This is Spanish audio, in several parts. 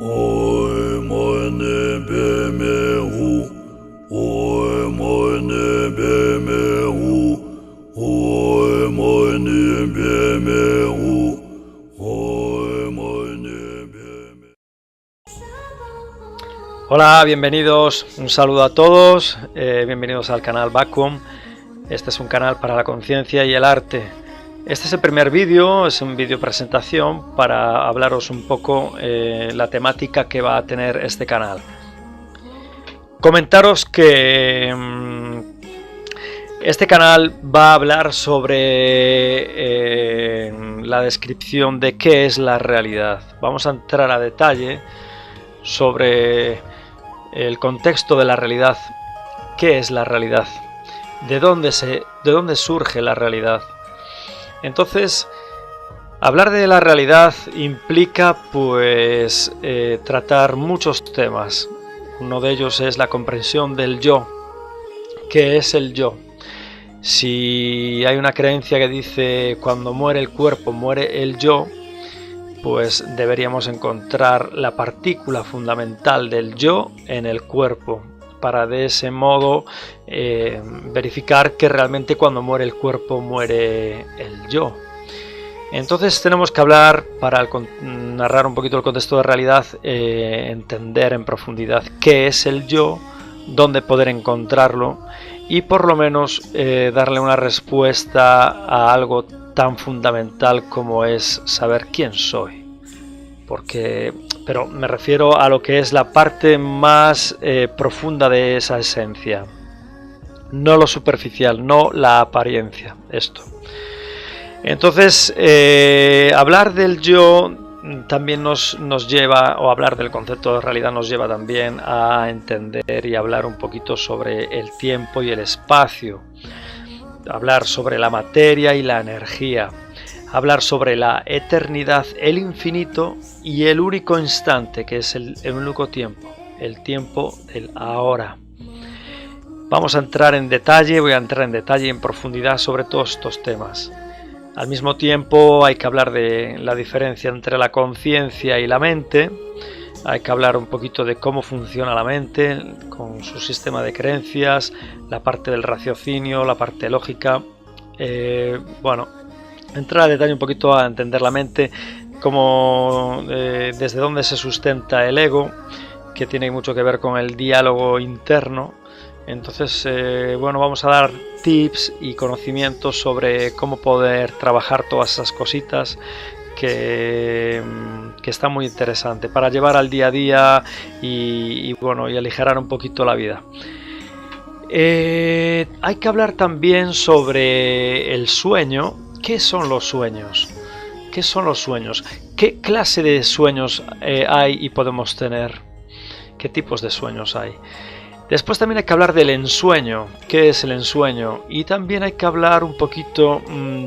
Oi meine BMU, oi meine BMU, oi meine BMU, oi meine BMU. Hola, bienvenidos, un saludo a todos, bienvenidos al canal Vacuum. Este es un canal para la conciencia y el arte. Este es el primer vídeo, es un vídeo presentación para hablaros un poco la temática que va a tener este canal. Comentaros que este canal va a hablar sobre la descripción de qué es la realidad. Vamos a entrar a detalle sobre el contexto de la realidad. ¿Qué es la realidad? ¿De dónde surge la realidad? Entonces, hablar de la realidad implica pues tratar muchos temas. Uno de ellos es la comprensión del yo. ¿Qué es el yo? Si hay una creencia que dice cuando muere el cuerpo muere el yo, pues deberíamos encontrar la partícula fundamental del yo en el cuerpo, para de ese modo verificar que realmente cuando muere el cuerpo muere el yo. Entonces tenemos que hablar, para narrar un poquito el contexto de realidad, entender en profundidad qué es el yo, dónde poder encontrarlo y por lo menos darle una respuesta a algo tan fundamental como es saber quién soy. Pero me refiero a lo que es la parte más profunda de esa esencia, no lo superficial, no la apariencia. Esto. Entonces, hablar del yo también nos lleva, o hablar del concepto de realidad nos lleva también a entender y hablar un poquito sobre el tiempo y el espacio, hablar sobre la materia y la energía, hablar sobre la eternidad, el infinito y el único instante, que es el único tiempo, el tiempo del ahora. Vamos a entrar en detalle, voy a entrar en detalle y en profundidad sobre todos estos temas. Al mismo tiempo hay que hablar de la diferencia entre la conciencia y la mente. Hay que hablar un poquito de cómo funciona la mente, con su sistema de creencias, la parte del raciocinio, la parte lógica. Entrar a detalle un poquito a entender la mente, desde dónde se sustenta el ego, que tiene mucho que ver con el diálogo interno. Entonces, vamos a dar tips y conocimientos sobre cómo poder trabajar todas esas cositas que está muy interesante para llevar al día a día y aligerar un poquito la vida. Hay que hablar también sobre el sueño. ¿Qué son los sueños? ¿Qué son los sueños? ¿Qué clase de sueños hay y podemos tener? ¿Qué tipos de sueños hay? Después también hay que hablar del ensueño. ¿Qué es el ensueño? Y también hay que hablar un poquito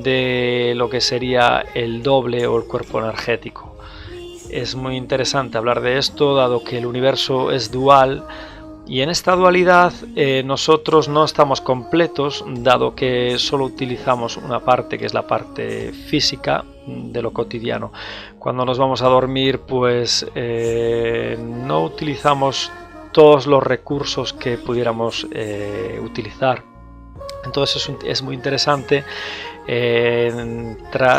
de lo que sería el doble o el cuerpo energético. Es muy interesante hablar de esto, dado que el universo es dual. Y en esta dualidad nosotros no estamos completos, dado que solo utilizamos una parte, que es la parte física de lo cotidiano. Cuando nos vamos a dormir, pues no utilizamos todos los recursos que pudiéramos utilizar. Entonces es muy interesante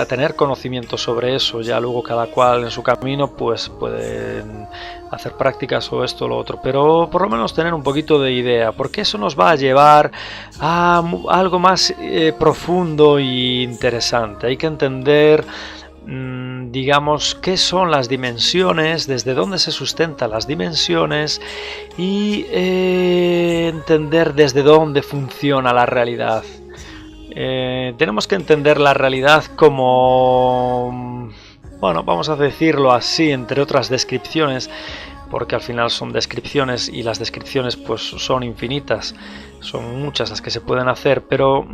tener conocimiento sobre eso. Ya luego cada cual en su camino pues pueden hacer prácticas o esto o lo otro, pero por lo menos tener un poquito de idea, porque eso nos va a llevar a algo más profundo e interesante. Hay que entender digamos qué son las dimensiones, desde dónde se sustentan las dimensiones y entender desde dónde funciona la realidad. Tenemos que entender la realidad como, vamos a decirlo así, entre otras descripciones, porque al final son descripciones y las descripciones pues son infinitas, son muchas las que se pueden hacer, pero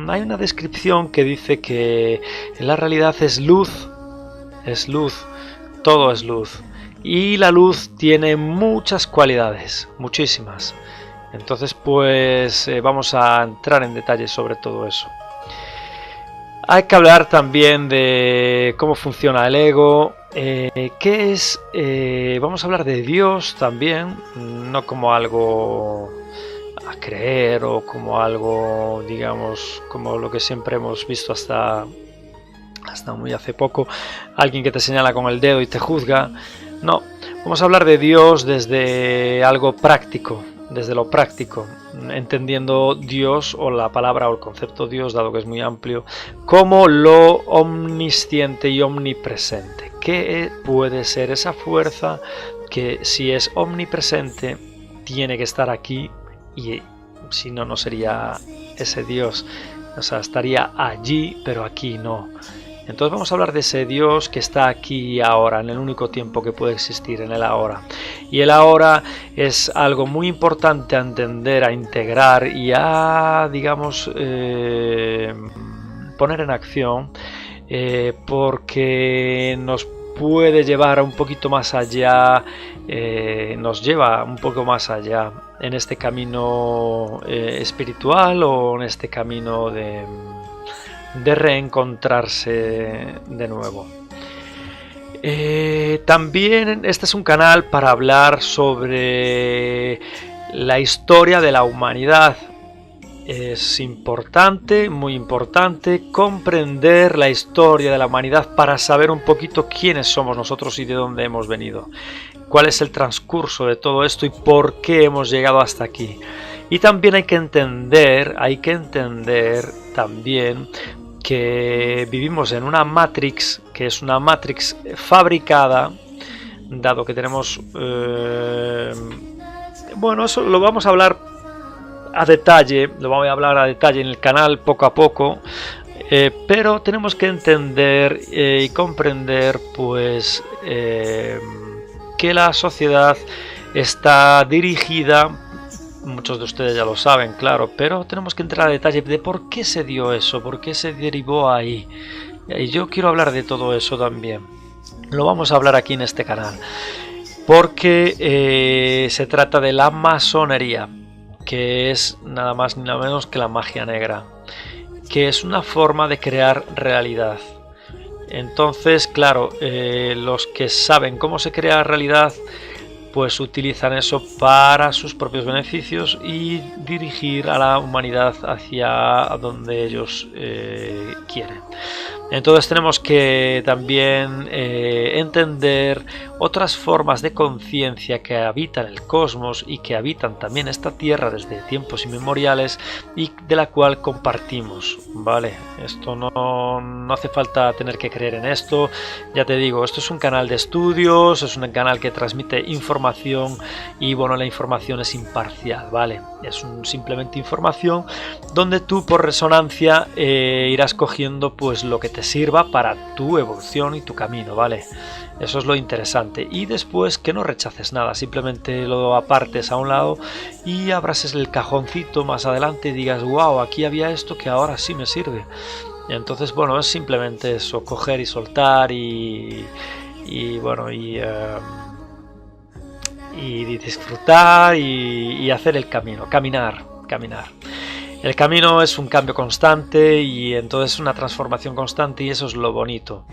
hay una descripción que dice que la realidad es luz, todo es luz, y la luz tiene muchas cualidades, muchísimas. Entonces pues vamos a entrar en detalle sobre todo eso. Hay que hablar también de cómo funciona el ego, ¿Qué es? Vamos a hablar de Dios también, no como algo a creer o como algo, digamos, como lo que siempre hemos visto hasta muy hace poco, alguien que te señala con el dedo y te juzga. No, vamos a hablar de Dios desde algo práctico, desde lo práctico, entendiendo Dios o la palabra o el concepto Dios, dado que es muy amplio, como lo omnisciente y omnipresente. ¿Qué puede ser esa fuerza que, si es omnipresente, tiene que estar aquí, y si no, no sería ese Dios? O sea, estaría allí, pero aquí no. Entonces vamos a hablar de ese Dios que está aquí y ahora, en el único tiempo que puede existir, en el ahora. Y el ahora es algo muy importante a entender, a integrar y a, digamos, poner en acción, porque nos puede llevar un poquito más allá, nos lleva un poco más allá en este camino espiritual, o en este camino de reencontrarse de nuevo. También este es un canal para hablar sobre la historia de la humanidad. Es importante, muy importante, comprender la historia de la humanidad para saber un poquito quiénes somos nosotros y de dónde hemos venido, cuál es el transcurso de todo esto y por qué hemos llegado hasta aquí. Y también hay que entender también que vivimos en una Matrix, que es una Matrix fabricada, dado que tenemos... bueno, eso lo vamos a hablar a detalle, lo voy a hablar a detalle en el canal poco a poco, pero tenemos que entender y comprender, pues, que la sociedad está dirigida... Muchos de ustedes ya lo saben, claro, pero tenemos que entrar a detalle de por qué se dio eso, por qué se derivó ahí. Y yo quiero hablar de todo eso también. Lo vamos a hablar aquí en este canal, porque se trata de la masonería, que es nada más ni nada menos que la magia negra, que es una forma de crear realidad. Entonces, claro, los que saben cómo se crea realidad, pues utilizan eso para sus propios beneficios y dirigir a la humanidad hacia donde ellos quieren. Entonces tenemos que también entender otras formas de conciencia que habitan el cosmos y que habitan también esta tierra desde tiempos inmemoriales y de la cual compartimos, ¿vale? Esto no hace falta tener que creer en esto. Ya te digo, esto es un canal de estudios, es un canal que transmite información y, bueno, la información es imparcial, ¿vale? Es simplemente información donde tú, por resonancia, irás cogiendo pues lo que te sirva para tu evolución y tu camino, ¿vale? Eso es lo interesante. Y después que no rechaces nada, simplemente lo apartes a un lado y abras el cajoncito más adelante y digas, wow, aquí había esto que ahora sí me sirve. Y entonces, bueno, es simplemente eso, coger y soltar y bueno, y disfrutar y hacer el camino, caminar. El camino es un cambio constante y entonces una transformación constante, y eso es lo bonito.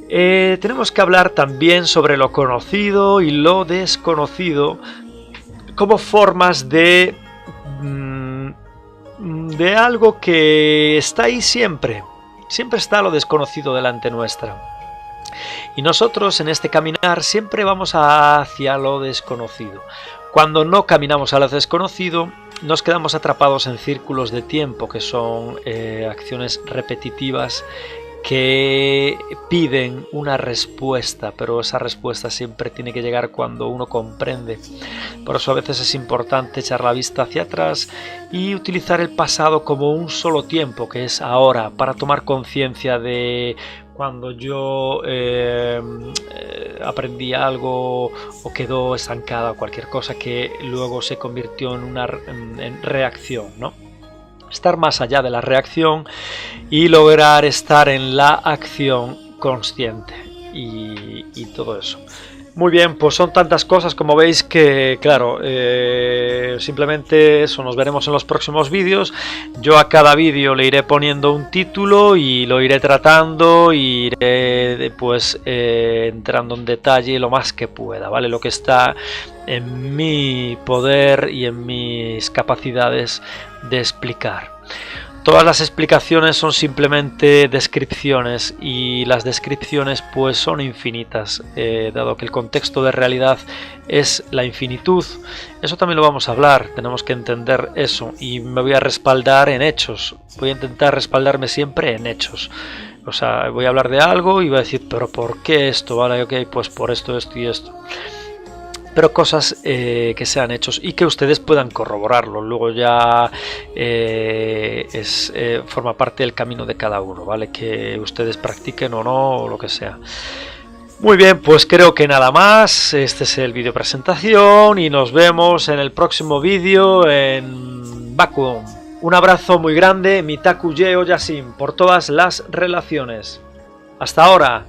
Tenemos que hablar también sobre lo conocido y lo desconocido como formas de algo que está ahí siempre. Siempre está lo desconocido delante nuestra. Y nosotros en este caminar siempre vamos hacia lo desconocido. Cuando no caminamos a lo desconocido, nos quedamos atrapados en círculos de tiempo, que son acciones repetitivas que piden una respuesta, pero esa respuesta siempre tiene que llegar cuando uno comprende. Por eso a veces es importante echar la vista hacia atrás y utilizar el pasado como un solo tiempo, que es ahora, para tomar conciencia de cuando yo aprendí algo o quedó estancada cualquier cosa que luego se convirtió en reacción, ¿no? Estar más allá de la reacción y lograr estar en la acción consciente y todo eso. Muy bien, pues son tantas cosas como veis que, claro, simplemente eso, nos veremos en los próximos vídeos. Yo a cada vídeo le iré poniendo un título y lo iré tratando y iré pues entrando en detalle lo más que pueda, ¿vale? Lo que está en mi poder y en mis capacidades de explicar. Todas las explicaciones son simplemente descripciones y las descripciones pues son infinitas, dado que el contexto de realidad es la infinitud. Eso también lo vamos a hablar, tenemos que entender eso y me voy a respaldar en hechos, voy a intentar respaldarme siempre en hechos. O sea, voy a hablar de algo y voy a decir, pero ¿por qué esto? Vale, ok, pues por esto, esto y esto. Pero cosas que sean hechos y que ustedes puedan corroborarlo. Luego ya forma parte del camino de cada uno, ¿vale? Que ustedes practiquen o no, o lo que sea. Muy bien, pues creo que nada más. Este es el vídeo presentación y nos vemos en el próximo vídeo en Vacuum. Un abrazo muy grande, Mitaku Yeo Yasin, por todas las relaciones. Hasta ahora.